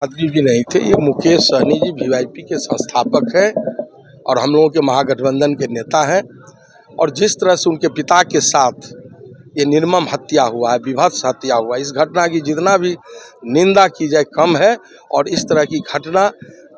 आदमी भी नहीं थे। ये मुकेश सहनी जी वीआईपी के संस्थापक हैं और हम लोगों के महागठबंधन के नेता हैं। और जिस तरह से उनके पिता के साथ ये निर्मम हत्या हुआ है, विभत्स हत्या हुआ है, इस घटना की जितना भी निंदा की जाए कम है। और इस तरह की घटना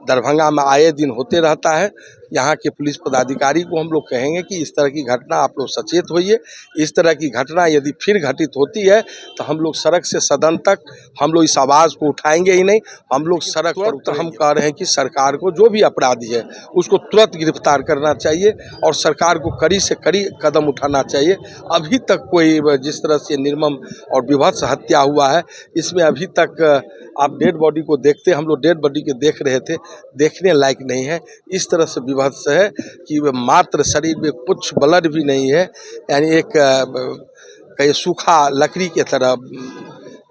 दरभंगा में आए दिन होते रहता है। यहाँ के पुलिस पदाधिकारी को हम लोग कहेंगे कि इस तरह की घटना आप लोग सचेत होइए। इस तरह की घटना यदि फिर घटित होती है तो हम लोग सड़क से सदन तक हम लोग इस आवाज़ को उठाएंगे ही नहीं, हम लोग सड़क पर उतर। हम कह रहे हैं कि सरकार को जो भी अपराधी है उसको तुरंत गिरफ्तार करना चाहिए और सरकार को कड़ी से कड़ी कदम उठाना चाहिए। अभी तक कोई जिस तरह से निर्मम और विभत्स हत्या हुआ है, इसमें अभी तक आप डेड बॉडी को देखते, हम लोग डेड बॉडी के देख रहे थे, देखने लायक नहीं है। इस तरह से विभत्स है कि मात्र शरीर में कुछ ब्लड भी नहीं है, यानी एक कहीं सूखा लकड़ी के तरह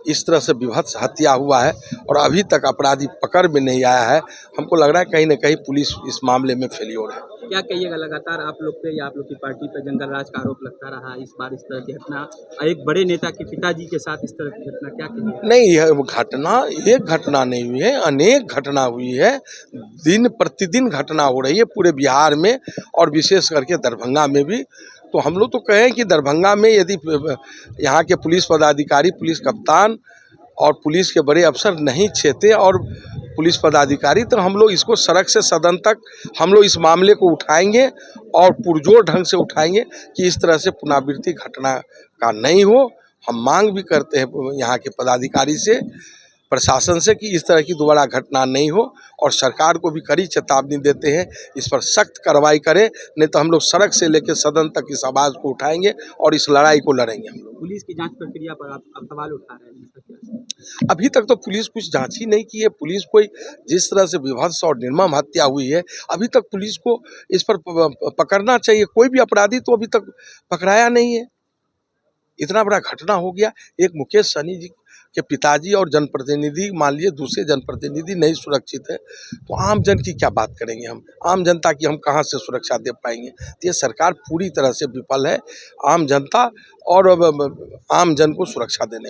इस तरह से विभत्स हत्या हुआ है और अभी तक अपराधी पकड़ में नहीं आया है। हमको लग रहा है कहीं ना कहीं पुलिस इस मामले में फेल्योर है। क्या कहिएगा, लगातार आप लोग पे या आप लोग की पार्टी पे जंगल राज का आरोप लगता रहा, इस बार इस तरह की घटना एक बड़े नेता के पिताजी के साथ इस तरह की घटना, क्या कहिएगा? नहीं, यह घटना एक घटना नहीं हुई है, अनेक घटना हुई है। दिन प्रतिदिन घटना हो रही है पूरे बिहार में और विशेष करके दरभंगा में भी। तो हम लोग तो कहें कि दरभंगा में यदि यहाँ के पुलिस पदाधिकारी, पुलिस कप्तान और पुलिस के बड़े अफसर नहीं छेते और पुलिस पदाधिकारी, तो हम लोग इसको सड़क से सदन तक हम लोग इस मामले को उठाएंगे और पुरजोर ढंग से उठाएंगे कि इस तरह से पुनरावृत्ति घटना का नहीं हो। हम मांग भी करते हैं यहाँ के पदाधिकारी से, प्रशासन से कि इस तरह की दोबारा घटना नहीं हो और सरकार को भी कड़ी चेतावनी देते हैं, इस पर सख्त कार्रवाई करें, नहीं तो हम लोग सड़क से लेकर सदन तक इस आवाज़ को उठाएंगे और इस लड़ाई को लड़ेंगे हम लोग। पुलिस की जांच प्रक्रिया पर आप सवाल उठा रहे हैं? अभी तक तो पुलिस कुछ जांच ही नहीं की है। पुलिस कोई जिस तरह से विभत्स और निर्मम हत्या हुई है, अभी तक पुलिस को इस पर पकड़ना चाहिए। कोई भी अपराधी तो अभी तक पकड़ाया नहीं है। इतना बड़ा घटना हो गया, एक मुकेश सहनी जी के पिताजी और जनप्रतिनिधि, मान लीजिए दूसरे जनप्रतिनिधि नहीं सुरक्षित है, तो आम जन की क्या बात करेंगे हम? आम जनता की हम कहाँ से सुरक्षा दे पाएंगे? तो ये सरकार पूरी तरह से विफल है आम जनता और आम जन को सुरक्षा देने